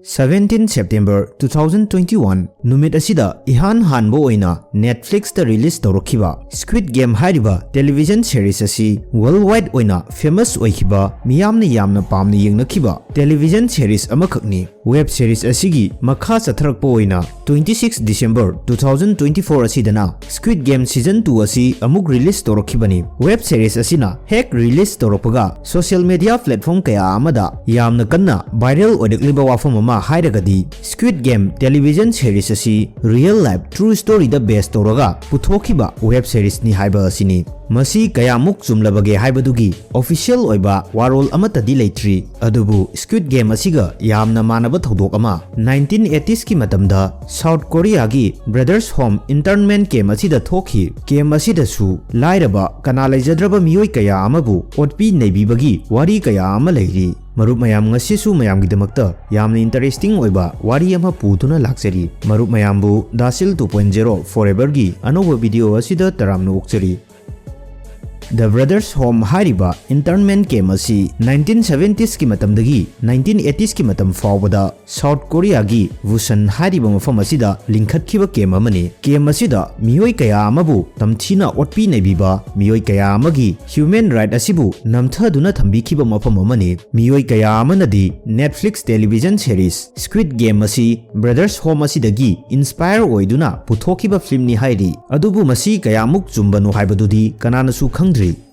17 September 2021 numit asida ihan hanbo oina Netflix ta release tawrakiba Squid Game hariba television series asi worldwide oina famous oikiba miyamna yamna pamna yengnakiba television series amakhakni web series asigi makha chatharakpa oina 26 December 2024 asidana Squid Game season 2 asi amuk release tawrakibani web series asina hek release tawrapaga social media platform kaya amada yamna kanna viral odekliba wafam ama hairagadi Squid Game television series asi real life true story da based tawraga puthokiba web series ni haiba asini masi kayamuk chumlabage haibadugi official oiba warol amatadi leitri adubu Squid Game asiga yamna manaba thodok ama 1980s ki matamda South Korea gi Brothers Home internment game asida thoki game asida su lairaba kanalaijadraba miyoi kaya amabu otpi neibibagi wari kaya ama leiri marup mayam ngasisu mayam gidamakta yamna interesting oiba wari ama putuna laksari marup mayambu DAshil 2.0 4Ever gi anoba video asida taramna ukchari The Brothers Home hariba internment game asi 1970s ki matamdagi 1980s ki matam fawbada South Korea gi Wusan hariba mafam asida linkhatkiba game amani game asida miyoi kaya amabu tamthina otpi naibiba miyoi kaya amagi human right asibu namthaduna thambikhiba mafam amani miyoi kaya amanadi Netflix television series Squid Game asi Brothers Home asidagi inspire oiduna puthokiba film ni hairi adubu masi kayamuk chumbanu haibadudi kananasu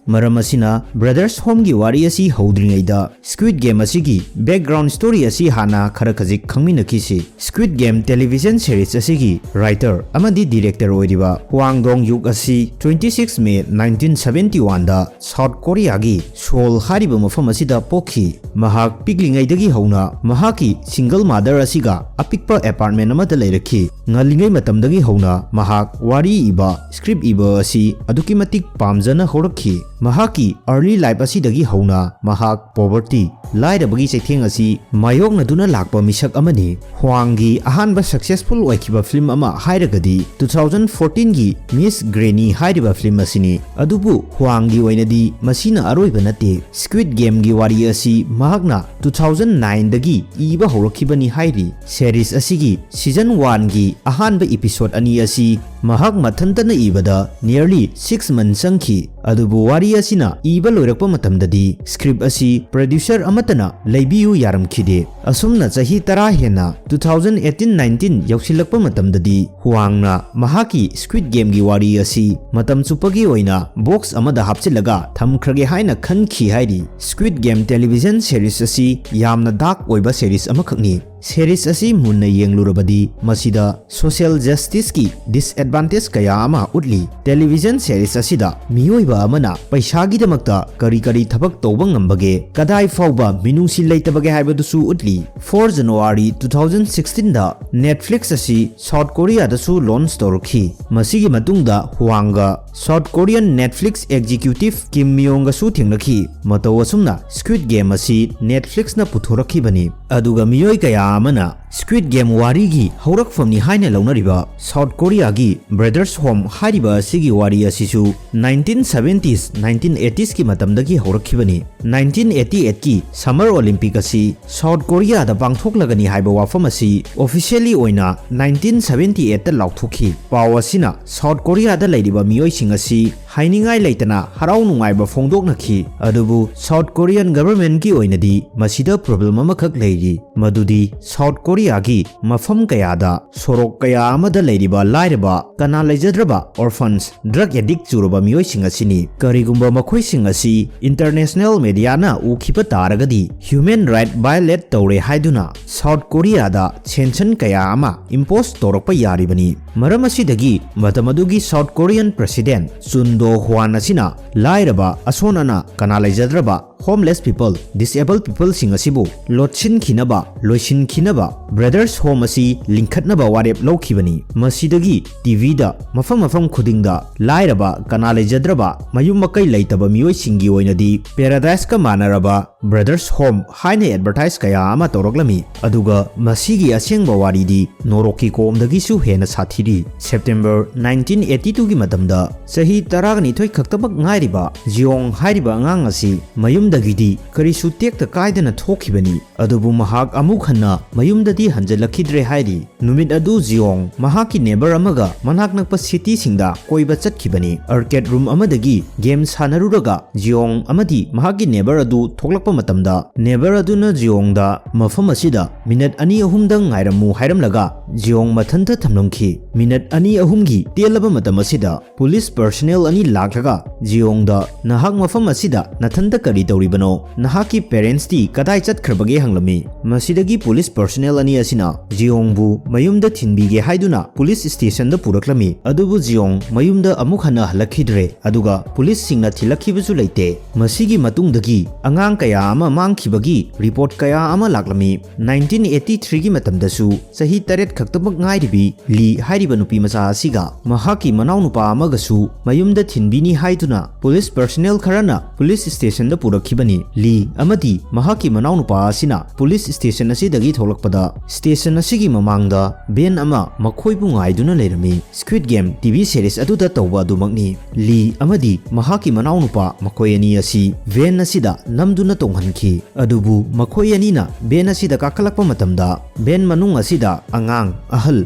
Maram asina Brothers Home gi wari asi hodringaida Squid Game asigi background story asi hana khara khajik khangminakisi Squid Game television series asigi writer amadi director oiriba Hwang Dong-yuk asi 26 May 1971 da South Korea gi Seoul hariba mafam asida pokhi mahak piklingaidagi hauna mahaki single mother asiga apikpa apartment amada leirakhi ngalingai matamdagi hauna mahak wari iba script iba asi aduki matik pamjana horakhi mahaki early life asidagi hauna mahak poverty lairabagi chaitheng asi mayokna duna lakpa misak amani Hwanggi ahanba successful oikiba film ama hairagadi 2014 gi Miss Granny hairiba film asini adubu Hwanggi oinadi masina aroiba nate Squid Game gi wari asi mahakna 2009 dagi iba horakibani hairi series asigi season 1 gi ahanba episode ani asi mahak mathantana ibada nearly 6 months sangki adubu wari asina iba loirakpa matamdadi script asi producer amatana leibiyu yaramkhide asumna chahi tara hena 2018-19 yausilakpa matamdadi Hwangna mahaki Squid Game gi wari asi matam chupagi oina box amada hapchilaga thamkhrage haina khankhi hairi Squid Game television series asi yamna dark oiba series amakhakni series asi munna yenglurabadi masida social justice ki disadvantage kaya ama utli television series asida miyoiba amana paisagi damakta kari kari thabak tawba ngambage kadai fawba minungsi leitabage haibadusu utli 4 January 2016 da Netflix asi South Korea dasu launch tawraki masigi matungda Hwangga South Korean Netflix executive Kim Myong-ga su thingnaki mataw asumna Squid Game asi Netflix na puthorakibani aduga miyoi kaya amana Squid Game wari gi haurakfamni haina launariba South Korea gi Brothers Home hariba asigi wari asisu 1970s 1980s ki matamdagi haurakibani 1988 ki Summer Olympic asi South Korea da pangthoklagani haiba wafam asi officially oina 1978 ta lauthokhi paw asina South Korea da leiriba miyoi sing asi hainingai leitana harau nungaiba phongdoknakhi adubu South Korean government ki oinadi masida problem amakhak leiri madudi South Korea gi mafam kayada sorok kaya amada leiriba lairaba kana leijadraba orphans drug addict churoba miyoi sing asini karigumba makhoi sing asi international media na ukhipa taragadi human right violate tawre haiduna South Korea da sanction kaya ama impose torokpa yaribani maram asidagi matamadugi South Korean president Chun Do-hwan asina lairaba asonana kana leijadraba homeless people disabled people sing asibu lotsin khinaba loisin khinaba Brothers Home asi linkhatnaba warep lawkhibani masidagi TV da mafam khudingda lairaba kana leijadraba mayum makai leitaba miyoi singi oinadi paradise ka manaraba Brothers Home haina advertise kaya ama toroklami aduga masigi Ashengba waridi noroki komdagi su hena sathiri September 1982 gi matamda sahi 12 khaktabak ngairiba Jeong hairiba angang asi mayum ꯃꯌꯨꯝꯗꯒꯤꯗꯤ ꯀꯔꯤꯁꯨ ꯇꯦꯛꯇ ꯀꯥꯏꯗꯅ ꯊꯣꯛꯈꯤꯕꯅꯤ ꯑꯗꯨꯕꯨ ꯃꯍꯥꯛ ꯑꯃꯨꯛ ꯍꯟꯅ ꯃꯌꯨꯝꯗꯗꯤ ꯍꯟꯖꯤꯜꯂꯛꯈꯤꯗ꯭ꯔꯦ ꯍꯥꯏꯔꯤ ꯅꯨꯃꯤꯠ ꯑꯗꯨ ꯖꯤꯌꯣꯡ ꯃꯍꯥꯛꯀꯤ ꯅꯦꯕꯔ ꯑꯃꯒ ꯃꯅꯥꯛ ꯅꯛꯄ ꯁꯤꯇꯤꯁꯤꯡꯗ ꯀꯣꯏꯕ ꯆꯠꯈꯤꯕꯅꯤ ꯑꯥꯔꯀꯦꯗ ꯔꯨꯝ ꯑꯃꯗꯒꯤ ꯒꯦꯝ ꯁꯥꯟꯅꯔꯨꯔꯒ ꯖꯤꯌꯣꯡ ꯑꯃꯗꯤ ꯃꯍꯥꯛꯀꯤ ꯅꯦꯕꯔ ꯑꯗꯨ ꯊꯣꯛꯂꯛꯄ ꯃꯇꯝꯗ ꯅꯦꯕꯔ ꯑꯗꯨꯅ ꯖꯤꯌꯣꯡꯗ ꯃꯐꯝ ꯑꯁꯤꯗ ꯃꯤꯅꯠ 2-3ꯗꯪ ꯉꯥꯏꯔꯝꯃꯨ ꯍꯥꯏꯔꯝꯂꯒ ꯖꯤꯌꯣꯡ ꯃꯊꯟꯇ ꯊꯝꯂꯝꯈꯤ ꯃꯤꯅꯠ 2-3ꯒꯤ ꯇꯦꯜꯂꯕ ꯃꯇꯝ ꯑꯁꯤꯗ ꯄꯨꯂꯤꯁ ꯄꯔꯁꯣꯅꯦꯜ 2 ꯂꯥꯛꯂꯒ ꯖꯤꯌꯣꯡꯗ ꯅꯍꯥꯛ ꯃꯐꯝ ꯑꯁꯤꯗ ꯅꯊꯟꯇ ꯀꯔꯤ ꯇꯧꯔꯤꯕꯅꯣ ꯅꯍꯥꯛꯀꯤ ꯄꯦꯔꯦꯟꯁꯇꯤ ꯀꯗꯥꯏ ꯆꯠꯈ꯭ꯔꯕꯒꯦ ꯍꯪꯂꯝꯃꯤ ꯃꯁꯤꯗꯒꯤ ꯄꯨꯂꯤꯁ ꯄꯔꯁꯣꯅꯦꯜ 2 ꯑꯁꯤꯅ ꯖꯤꯌꯣꯡꯕꯨ ꯃꯌꯨꯝꯗ ꯊꯤꯟꯕꯤꯒꯦ ꯍꯥꯏꯗꯨꯅ ꯄꯨꯂꯤꯁ ꯁ꯭ꯇꯦꯁꯟꯗ ꯄꯨꯔꯛꯂꯝꯃꯤ ꯑꯗꯨꯕꯨ ꯖꯤꯌꯣꯡ ꯃꯌꯨꯝꯗ ꯑꯃꯨꯛ ꯍꯟꯅ ꯍꯜꯂꯛꯈꯤꯗ꯭ꯔꯦ ꯑꯗꯨꯒ ꯄꯨꯂꯤꯁꯁꯤꯡꯅ ꯊꯤꯜꯂꯛꯈꯤꯕꯁꯨ ꯂꯩꯇꯦ ꯃꯁꯤꯒꯤ ꯃꯇꯨꯡꯗꯒꯤ ꯑꯉꯥꯡ ꯀꯌꯥ ꯑꯃ ꯃꯥꯡꯈꯤꯕꯒꯤ ꯔꯤꯄꯣꯔꯠ ꯀꯌꯥ ꯑꯃ ꯂꯥꯛꯂꯝꯃꯤ 1983ꯒꯤ ꯃꯇꯝꯗꯁꯨ ꯆꯍꯤ 8 ꯈꯛꯇꯃꯛ ꯉꯥꯏꯔꯤꯕꯤ ꯂꯤ ꯍꯥꯏꯔꯤꯕ ꯅꯨꯄꯤ ꯃꯆꯥ ꯑꯁꯤꯒ ꯃꯍꯥꯛꯀꯤ ꯃꯅꯥꯎꯅꯨꯄꯥ ꯑꯃꯒꯁꯨ ꯃꯌꯨꯝꯗ ꯊꯤꯟꯕꯤꯅꯤ ꯍꯥꯏꯗꯨꯅ ꯄꯨꯂꯤꯁ ꯄꯔꯁꯣꯅꯦꯜ ꯈꯔꯅ ꯄꯨꯂꯤꯁ ꯁ꯭ꯇꯦꯁꯟꯗ ꯄꯨꯔꯛꯈꯤꯕꯅꯤ ꯂꯤ ꯑꯃꯗꯤ ꯃꯍꯥꯛꯀꯤ ꯃꯅꯥꯎꯅꯨꯄꯥ ꯑꯁꯤꯅ ꯄꯨꯂꯤꯁ ꯁ꯭ꯇꯦꯁꯟ ꯑꯁꯤꯗꯒꯤ ꯊꯣꯛꯂꯛꯄꯗ ꯁ꯭ꯇꯦꯁꯟ ꯑꯁꯤꯒꯤ ꯃꯃꯥꯡꯗ ꯚꯦꯟ ꯑꯃ ꯃꯈꯣꯏꯕꯨ ꯉꯥꯏꯗꯨꯅ ꯂꯩꯔꯝꯃꯤ ꯁ꯭ꯀ꯭ꯋꯤꯗ ꯒꯦꯝ ꯇꯤꯚꯤ ꯁꯤꯔꯤꯁ ꯑꯗꯨꯗ ꯇꯧꯕ ꯑꯗꯨꯃꯛꯅꯤ ꯂꯤ ꯑꯃꯗꯤ ꯃꯍꯥꯛꯀꯤ ꯃꯅꯥꯎꯅꯨꯄꯥ ꯃꯈꯣꯏ ꯑꯅꯤ ꯑꯁꯤ ꯚꯦꯟ ꯑꯁꯤꯗ ꯅꯝꯗꯨꯅ ꯇꯣꯡꯍꯟꯈꯤ ꯑꯗꯨꯕꯨ ꯃꯈꯣꯏ ꯑꯅꯤꯅ ꯚꯦꯟ ꯑꯁꯤꯗ ꯀꯥꯈꯠꯂꯛꯄ ꯃꯇꯝꯗ ꯚꯦꯟ ꯃꯅꯨꯡ ꯑꯁꯤꯗ ꯑꯉꯥꯡ ꯑꯍꯜ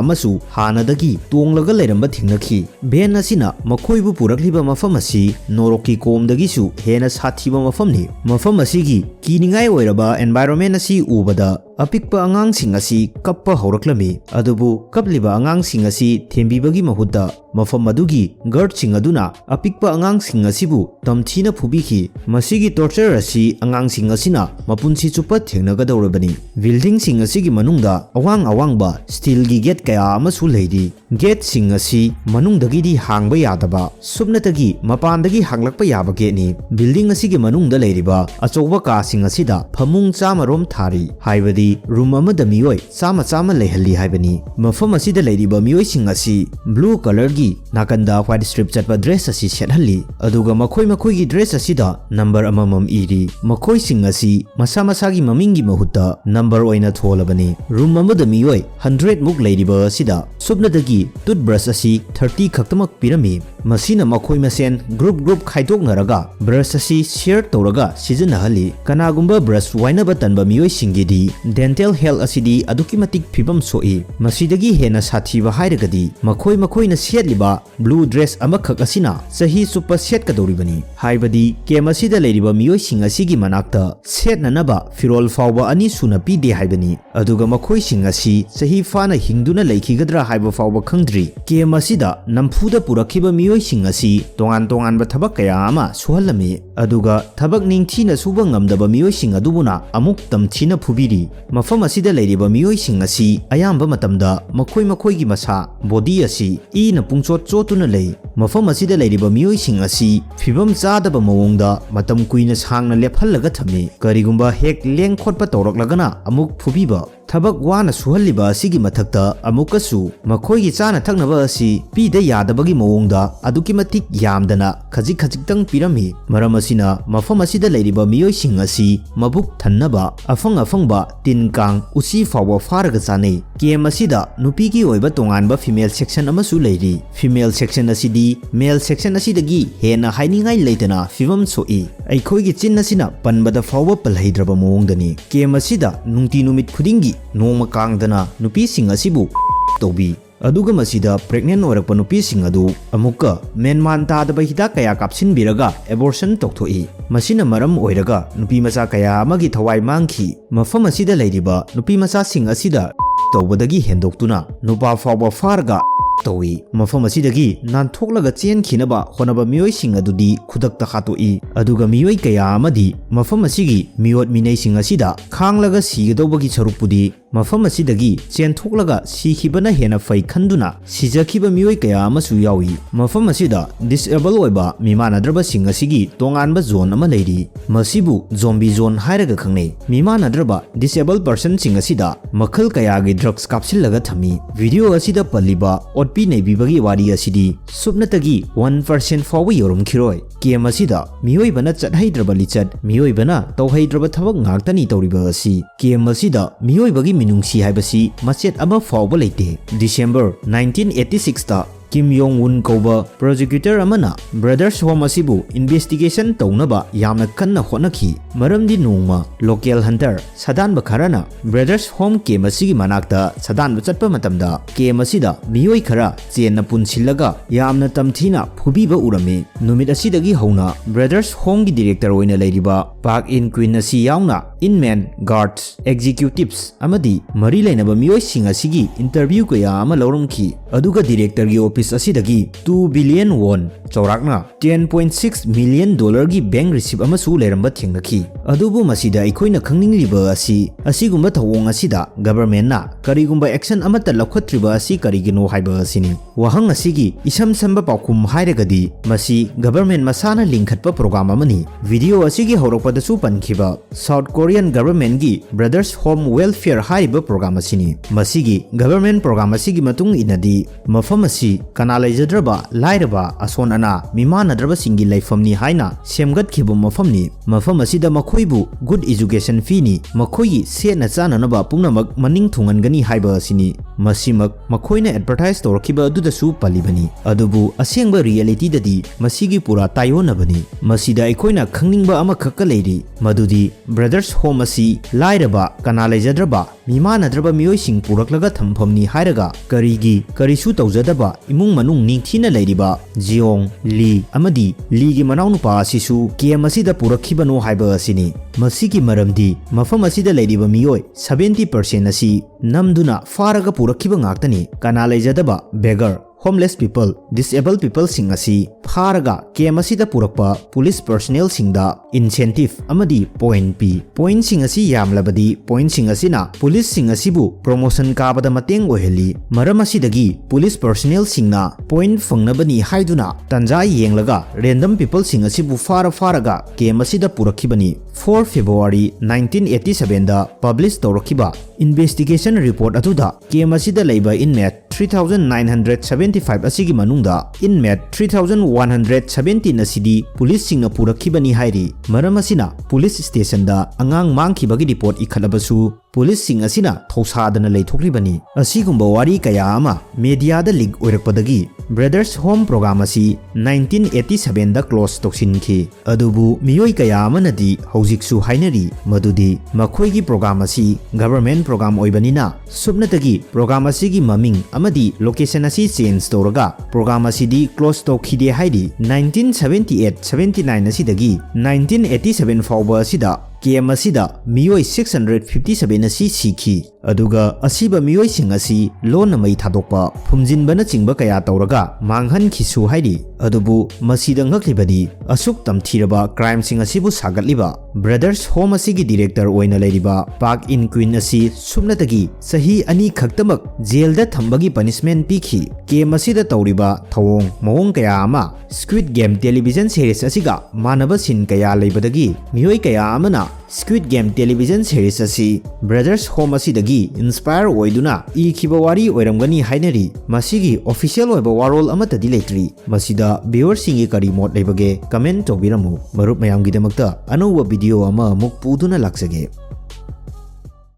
ꯑꯃꯁꯨ ꯍꯥꯟꯅꯗꯒꯤ ꯇꯣꯡꯂꯒ ꯂꯩꯔꯝꯕ ꯊꯦꯡꯅꯈꯤ ꯚꯦꯟ ꯑꯁꯤꯅ ꯃꯈꯣꯏꯕꯨ ꯄꯨꯔꯛꯂꯤꯕ ꯃꯐꯝ ꯑꯁꯤ ꯅꯣꯔꯣꯛꯀꯤ ꯀꯣꯝꯗꯒꯤꯁꯨ ꯍꯦꯟꯅ ꯁꯥꯊꯤꯕ ꯃꯐꯝꯅꯤ ꯃꯐꯝ ꯑꯁꯤꯒꯤ ꯀꯤꯅꯤꯡꯉꯥꯏ ꯑꯣꯏꯔꯕ ꯑꯦꯟꯚꯥꯏꯔꯣꯟꯃꯦꯟ ꯑꯁꯤ ꯎꯕꯗ ꯑꯄꯤꯛꯄ ꯑꯉꯥꯡꯁꯤꯡ ꯑꯁꯤ ꯀꯞꯄ ꯍꯧꯔꯛꯂꯝꯃꯤ ꯑꯗꯨꯕꯨ ꯀꯞꯂꯤꯕ ꯑꯉꯥꯡꯁꯤꯡ ꯑꯁꯤ ꯊꯦꯝꯕꯤꯕꯒꯤ ꯃꯍꯨꯠꯇ ꯃꯐꯝ ꯑꯗꯨꯒꯤ ꯒꯥꯔꯗꯁꯤꯡ ꯑꯗꯨꯅ ꯑꯄꯤꯛꯄ ꯑꯉꯥꯡꯁꯤꯡ ꯑꯁꯤꯕꯨ ꯇꯝꯊꯤꯅ ꯐꯨꯕꯤꯈꯤ ꯃꯁꯤꯒꯤ ꯇꯣꯔꯆꯔ ꯑꯁꯤ ꯑꯉꯥꯡꯁꯤꯡ ꯑꯁꯤꯅ ꯃꯄꯨꯟꯁꯤ ꯆꯨꯞꯄ ꯊꯦꯡꯅꯒꯗꯧꯔꯕꯅꯤ ꯕꯤꯜꯗꯤꯡꯁꯤꯡ ꯑꯁꯤꯒꯤ ꯃꯅꯨꯡꯗ ꯑꯋꯥꯡꯕ ꯁ꯭ꯇꯤꯜꯒꯤ ꯒꯦꯠ ꯀꯌꯥ ꯑꯃꯁꯨ ꯂꯩꯔꯤ ꯒꯦꯠꯁꯤꯡ ꯑꯁꯤ ꯃꯅꯨꯡꯗꯒꯤꯗꯤ ꯍꯥꯡꯕ ꯌꯥꯗꯕ ꯁꯨꯞꯅꯇꯒꯤ ꯃꯄꯥꯟꯗꯒꯤ ꯍꯥꯡꯂꯛꯄ ꯌꯥꯕ ꯒꯦꯠꯅꯤ ꯕꯤꯜꯗꯤꯡ ꯑꯁꯤꯒꯤ ꯃꯅꯨꯡꯗ ꯂꯩꯔꯤꯕ ꯑꯆꯧꯕ ꯀꯥꯁꯤꯡ ꯑꯁꯤꯗ ꯐꯃꯨꯡ 100 ꯊꯥꯔꯤ ꯍꯥꯏꯕꯗꯤ ꯔꯨꯝ ꯑꯃꯗ ꯃꯤꯑꯣꯏ 100 ꯂꯩꯍꯜꯂꯤ ꯍꯥꯏꯕꯅꯤ ꯃꯐꯝ ꯑꯁꯤꯗ ꯂꯩꯔꯤꯕ ꯃꯤꯑꯣꯏꯁꯤꯡ ꯑꯁꯤ ꯕ꯭ꯂꯨ ꯀꯂꯔꯒꯤ ꯅꯥꯀꯟꯗ ꯋꯥꯏꯠ ꯁ꯭ꯇ꯭ꯔꯤꯞ ꯆꯠꯄ ꯗ꯭ꯔꯦꯁ ꯑꯁꯤ ꯁꯦꯠꯍꯜꯂꯤ ꯑꯗꯨꯒ ꯃꯈꯣꯏꯒꯤ ꯗ꯭ꯔꯦꯁ ꯑꯁꯤꯗ ꯅꯝꯕꯔ ꯑꯃꯃꯝ ꯏꯔꯤ ꯃꯈꯣꯏꯁꯤꯡ ꯑꯁꯤ ꯃꯁꯥꯒꯤ ꯃꯃꯤꯡꯒꯤ ꯃꯍꯨꯠꯇ ꯅꯝꯕꯔ ꯑꯣꯏꯅ ꯊꯣꯜꯂꯕꯅꯤ ꯔꯨꯝ ꯑꯃꯗ ꯃꯤꯑꯣꯏ 100 ꯃꯨꯛ ꯂꯩꯔꯤꯕ ꯑꯁꯤꯗ ꯁꯨꯞꯅꯇꯒꯤ ꯇꯨꯠꯕ꯭ꯔꯁ ꯑꯁꯤ 30 ꯈꯛꯇꯃꯛ ꯄꯤꯔꯝꯃꯤ ꯃꯁꯤꯅ ꯃꯈꯣꯏ ꯃꯁꯦꯟ ꯒ꯭ꯔꯨꯞ ꯈꯥꯏꯗꯣꯛꯅꯔꯒ ꯕ꯭ꯔꯁ ꯑꯁꯤ ꯁꯦꯌꯔ ꯇꯧꯔꯒ ꯁꯤꯖꯤꯟꯅꯍꯜꯂꯤ ꯀꯅꯥꯒꯨꯝꯕ ꯕ꯭ꯔꯁ ꯋꯥꯏꯅꯕ ꯇꯟꯕ ꯃꯤꯑꯣꯏꯁꯤꯡꯒꯤꯗꯤ ꯗꯦꯟꯇꯦꯜ ꯍꯦꯜꯊ ꯑꯁꯤꯗꯤ ꯑꯗꯨꯛꯀꯤ ꯃꯇꯤꯛ ꯐꯤꯕꯝ ꯁꯣꯛꯏ ꯃꯁꯤꯗꯒꯤ ꯍꯦꯟꯅ ꯁꯥꯊꯤꯕ ꯍꯥꯏꯔꯒꯗꯤ ꯃꯈꯣꯏꯅ ꯁꯦꯠꯂꯤꯕ ꯕ꯭ꯂꯨ ꯗ꯭ꯔꯦꯁ ꯑꯃꯈꯛ ꯑꯁꯤꯅ ꯆꯍꯤ ꯆꯨꯞꯄ ꯁꯦꯠꯀꯗꯧꯔꯤꯕꯅꯤ ꯍꯥꯏꯕꯗꯤ ꯀꯦꯝ ꯑꯁꯤꯗ ꯂꯩꯔꯤꯕ ꯃꯤꯑꯣꯏꯁꯤꯡ ꯑꯁꯤꯒꯤ ꯃꯅꯥꯛꯇ ꯁꯦꯠꯅꯅꯕ ꯐꯤꯔꯣꯜ ꯐꯥꯎꯕ 2 ꯁꯨꯅ ꯄꯤꯗꯦ ꯍꯥꯏꯕꯅꯤ ꯑꯗꯨꯒ ꯃꯈꯣꯏꯁꯤꯡ ꯑꯁꯤ ꯆꯍꯤ ꯐꯥꯅ ꯍꯤꯡꯗꯨꯅ ꯂꯩꯈꯤꯒꯗ꯭ꯔꯥ ꯍꯥꯏꯕ ꯐꯥꯎꯕ ꯈꯪꯗ꯭ꯔꯤ ꯀꯦꯝ ꯑꯁꯤꯗ ꯅꯝꯐꯨꯗ ꯄꯨꯔꯛꯈꯤꯕ ꯃꯤꯑꯣꯏꯁꯤꯡ ꯑꯁꯤ ꯇꯣꯉꯥꯟꯕ ꯊꯕꯛ ꯀꯌꯥ ꯑꯃ ꯁꯨꯍꯜꯂꯝꯃꯤ ꯑꯗꯨꯒ ꯊꯕꯛ ꯅꯤꯡꯊꯤꯅ ꯁꯨꯕ ꯉꯝꯗꯕ ꯃꯤꯑꯣꯏꯁꯤꯡ ꯑꯗꯨꯕꯨꯅ ꯑꯃꯨꯛ ꯇꯝꯊꯤꯅ ꯐꯨꯕꯤꯔꯤ ꯃꯐꯝ ꯑꯁꯤꯗ ꯂꯩꯔꯤꯕ ꯃꯤꯑꯣꯏꯁꯤꯡ ꯑꯁꯤ ꯑꯌꯥꯝꯕ ꯃꯇꯝꯗ ꯃꯈꯣꯏꯒꯤ ꯃꯁꯥ ꯕꯣꯗꯤ ꯑꯁꯤ ꯏꯅ ꯆꯣꯠꯇꯨꯅ ꯂꯩ ꯃꯐꯝ ꯑꯁꯤꯗ ꯂꯩꯔꯤꯕ ꯃꯤꯑꯣꯏꯁꯤꯡ ꯑꯁꯤ ꯐꯤꯕꯝ ꯆꯥꯗꯕ ꯃꯑꯣꯡꯗ ꯃꯇꯝ ꯀꯨꯏꯅ ꯁꯥꯡꯅ ꯂꯦꯞꯍꯜꯂꯒ ꯊꯝꯃꯤ ꯀꯔꯤꯒꯨꯝꯕ ꯍꯦꯛ ꯂꯦꯡ ꯈꯣꯠꯄ ꯇꯧꯔꯛꯂꯒꯅ ꯑꯃꯨꯛ ꯐꯨꯕꯤꯕ ꯊꯕꯛ ꯋꯥꯅ ꯁꯨꯍꯜꯂꯤꯕ ꯑꯁꯤꯒꯤ ꯃꯊꯛꯇ ꯑꯃꯨꯛꯀꯁꯨ ꯃꯈꯣꯏꯒꯤ ꯆꯥꯅ ꯊꯛꯅꯕ ꯑꯁꯤ ꯄꯤꯗ ꯌꯥꯗꯕꯒꯤ ꯃꯑꯣꯡꯗ ꯑꯗꯨꯛꯀꯤ ꯃꯇꯤꯛ ꯌꯥꯝꯗꯅ ꯈꯖꯤꯛꯇꯪ ꯄꯤꯔꯝꯃꯤ ꯃꯔꯝ ꯑꯁꯤꯅ ꯃꯐꯝ ꯑꯁꯤꯗ ꯂꯩꯔꯤꯕ ꯃꯤꯑꯣꯏꯁꯤꯡ ꯑꯁꯤ ꯃꯕꯨꯛ ꯊꯟꯅꯕ ꯑꯐꯪꯕ ꯇꯤꯟ ꯀꯥꯡ ꯎꯆꯤ ꯐꯥꯎꯕ ꯐꯥꯔꯒ ꯆꯥꯅꯩ ꯀꯦꯝ ꯑꯁꯤꯗ ꯅꯨꯄꯤꯒꯤ ꯑꯣꯏꯕ ꯇꯣꯉꯥꯟꯕ ꯐꯤꯃꯦꯜ ꯁꯦꯛꯁꯟ ꯑꯃꯁꯨ ꯂꯩꯔꯤ ꯐꯤꯃꯦꯜ ꯁꯦꯛꯁꯟ ꯑꯁꯤꯗꯤ ꯃꯦꯜ ꯁꯦꯛꯁꯟ ꯑꯁꯤꯗꯒꯤ ꯍꯦꯟꯅ ꯍꯥꯏꯅꯤꯡꯉꯥꯏ ꯂꯩꯇꯅ ꯐꯤꯕꯝ ꯁꯣꯛꯏ ꯑꯩꯈꯣꯏꯒꯤ ꯆꯤꯟ ꯑꯁꯤꯅ ꯄꯟꯕꯗ ꯐꯥꯎꯕ ꯄꯜꯍꯩꯗ꯭ꯔꯕ ꯃꯑꯣꯡꯗꯅꯤ ꯀꯦꯝ ꯑꯁꯤꯗ ꯅꯨꯡꯇꯤ ꯅꯨꯃꯤꯠ ꯈꯨꯗꯤꯡꯒꯤ ꯅꯣꯡꯃ ꯀꯥꯡꯗꯅ ꯅꯨꯄꯤꯁꯤꯡ ꯑꯁꯤꯕꯨ ꯇꯧꯕꯤ ꯑꯗꯨꯒ ꯃꯁꯤꯗ ꯄ꯭ꯔꯦꯒꯅꯦꯟ ꯑꯣꯏꯔꯛꯄ ꯅꯨꯄꯤꯁꯤꯡ ꯑꯗꯨ ꯑꯃꯨꯛꯀ ꯃꯦꯟꯃꯥꯟ ꯇꯥꯗꯕ ꯍꯤꯗꯥꯛ ꯀꯌꯥ ꯀꯥꯞꯁꯤꯟꯕꯤꯔꯒ ꯑꯦꯕꯣꯔꯁꯟ ꯇꯧꯊꯣꯛꯏ ꯃꯁꯤꯅ ꯃꯔꯝ ꯑꯣꯏꯔꯒ ꯅꯨꯄꯤ ꯃꯆꯥ ꯀꯌꯥ ꯑꯃꯒꯤ ꯊꯋꯥꯏ ꯃꯥꯡꯈꯤ ꯃꯐꯝ ꯑꯁꯤꯗ ꯂꯩꯔꯤꯕ ꯅꯨꯄꯤ ꯃꯆꯥꯁꯤꯡ ꯑꯁꯤꯗ ꯇꯧꯕꯗꯒꯤ ꯍꯦꯟꯗꯣꯛꯇꯨꯅ ꯅꯨꯄꯥ ꯐꯥꯎꯕ ꯐꯥꯔꯒ ꯇꯧꯏ ꯃꯐꯝ ꯑꯁꯤꯗꯒꯤ ꯅꯥꯟꯊꯣꯛꯂꯒ ꯆꯦꯟꯈꯤꯅꯕ ꯍꯣꯠꯅꯕ ꯃꯤꯑꯣꯏꯁꯤꯡ ꯑꯗꯨꯗꯤ ꯈꯨꯗꯛꯇ ꯍꯥꯠꯇꯣꯛꯏ ꯑꯗꯨꯒ ꯃꯤꯑꯣꯏ ꯀꯌꯥ ꯑꯃꯗꯤ ꯃꯐꯝ ꯑꯁꯤꯒꯤ ꯃꯤꯑꯣꯠ ꯃꯤꯅꯩꯁꯤꯡ ꯑꯁꯤꯗ ꯈꯥꯡꯂꯒ ꯁꯤꯒꯗꯧꯕꯒꯤ ꯁꯔꯨꯛꯄꯨꯗꯤ ꯃꯐꯝ ꯑꯁꯤꯗꯒꯤ ꯆꯦꯟꯊꯣꯛꯂꯒ ꯁꯤꯈꯤꯕꯅ ꯍꯦꯟꯅ ꯐꯩ ꯈꯟꯗꯨꯅ ꯁꯤꯖꯈꯤꯕ ꯃꯤꯑꯣꯏ ꯀꯌꯥ ꯑꯃꯁꯨ ꯌꯥꯎꯏ ꯃꯐꯝ ꯑꯁꯤꯗ ꯗꯤꯁꯑꯦꯕꯜ ꯑꯣꯏꯕ ꯃꯤꯃꯥꯟꯅꯗ꯭ꯔꯕꯁꯤꯡ ꯑꯁꯤꯒꯤ ꯇꯣꯉꯥꯟꯕ ꯖꯣꯟ ꯑꯃ ꯂꯩꯔꯤ ꯃꯁꯤꯕꯨ ꯖꯣꯝꯕꯤ ꯖꯣꯟ ꯍꯥꯏꯔꯒ ꯈꯪꯅꯩ ꯃꯤꯃꯥꯟꯅꯗ꯭ꯔꯕ ꯗꯤꯁꯑꯦꯕꯜ ꯄꯔꯁꯟꯁꯤꯡ ꯑꯁꯤꯗ ꯃꯈꯜ ꯀꯌꯥꯒꯤ ꯗ꯭ꯔꯒꯁ ꯀꯥꯞꯁꯤꯜꯂꯒ ꯊꯝꯃꯤ ꯚꯤꯗꯤꯑꯣ ꯑꯁꯤꯗ ꯄꯜꯂꯤꯕ ꯑꯣꯠꯄꯤ ꯅꯩꯕꯤꯕꯒꯤ ꯋꯥꯔꯤ ꯑꯁꯤꯗꯤ ꯁꯨꯞꯅꯇꯒꯤ 1% ꯐꯥꯎꯕ ꯌꯧꯔꯝꯈꯤꯔꯣꯏ ꯀꯦꯝ ꯑꯁꯤꯗ ꯃꯤꯑꯣꯏꯕꯅ ꯆꯠꯍꯩꯗ꯭ꯔꯕ ꯂꯤꯆꯠ ꯃꯤꯑꯣꯏꯕꯅ ꯇꯧꯍꯩꯗ꯭ꯔꯕ ꯊꯕꯛ ꯉꯥꯛꯇꯅꯤ ꯇꯧꯔꯤꯕ ꯑꯁꯤ ꯀꯦꯝ ꯑꯁꯤꯗ ꯃꯤꯑꯣꯏꯕꯒꯤ ꯃꯤꯅꯨꯡꯁꯤ ꯍꯥꯏꯕꯁꯤ ꯃꯆꯦꯠ ꯑꯃ ꯐꯥꯎꯕ ꯂꯩꯇꯦ December 1986ꯇ Kim Yong-won kouba prosecutor amana Brothers Home asibu investigation taunaba yamna kanna hotnaki maramdi nongma local hunter sadanba kharana Brothers Home ke masigi manakta sadanba chatpa matamda ke masida miyoi khara chenna punsillaga yamna tamthina phubiba urame numit asidagi hauna Brothers Home gi director oina leiriba Park in Queen asi yauna inman guards executives amadi mari lainaba miyoi sing asigi interview kaya ama lorumki aduga director gi office asidagi 2 billion won chaurakna 10.6 million dollar gi bank receipt ama su leramba thengnaki adubu masida ikoina khangningliba asigumba thawong asida government na karigumba action amata laukhatriba asi karigino haiba asini wahang asigi isam samba paukhum hairagadi masi government masana lingkhatpa program amani video asigi horokpada su pankhiba South Korean government gi Brothers Home Welfare haiba program asini masigi government program asigi matung inadi mafam asi kanalaijadraba lairaba ason ana mimanadraba singi laifamni haina semgat khiba mafamni mafam asida makhoibu good education fee ni makhoyi sena chananaba pumnamak maning thungangani haiba asini masimak makhoina advertise torkiba adudasu palibani adubu asengba reality dadi masigi pura tayonabani masida aikoina khangningba ama khakka leiri madudi Brothers Home asi lairaba kanalaijadraba mimanadraba miyoi sing puraklaga thamfamni hairaga karisu tawjadaba imung manung ningthina leiriba Jeong Lee amadi Lee gi manau nupa asisu kem asida purakhibano haiba asini masigi maramdi mafam asida leiriba miyoi 70% asi namduna faraga purakhiba ngaktani kanalaijadaba beggar homeless people disabled people sing asi pharaga kem asida purakpa police personnel singda incentive amadi point sing asi yamlabadi point sing asina police sing asibu promotion kabada mateng oheli maram asidagi police personnel singna point fangnabani haiduna tanja yenglaga random people sing asibu faraga kem asida purakhibani 4 February 1987 da publish torakhiba investigation report atuda kem asida leiba inmate 3975 asigi manungda inmate 3117 asidi police singna purakhibani hairi maram asina police station da angang mangkhibagi report ikhalabasu police sing asina thausadana leithokribani asigumba wari kaya ama media da link oirakpadagi Brothers Home program asi 1987 da close toksinki adubu miyoi kaya amanadi hojiksu hainari madudi makhoigi program asi government program oibanina subnatagi program asigi maming amadi location asi change toraga program asidi close tokhide haidi 1978-79 asidagi 1987 fawba asida kem asida miyoi 657 asi sikhi aduga asiba miyoi sing asi lon mai thadokpa phumjinbana chingba kaya tawraga manghan khisu haidi adubu masida ngaklibadi asuk tamthiraba crime sing asibu sagatliba Brothers Home asigi director oina leiriba Park in Queen asi sumnatagi sahi ani khaktamak jail da thambagi punishment pikhi kem asida tawriba thawong mawong kaya ama Squid Game television series asiga manaba sin kaya leibadagi miyoi kaya amana Squid Game television series asi Brothers Home asidagi inspire oiduna ikhiba wari oiramgani hainari masigi official oiba warol amatadi leitri masida viewers singi kari mot leibage comment tobiramu marup mayamgidamakta anouba video ama muk puduna laksage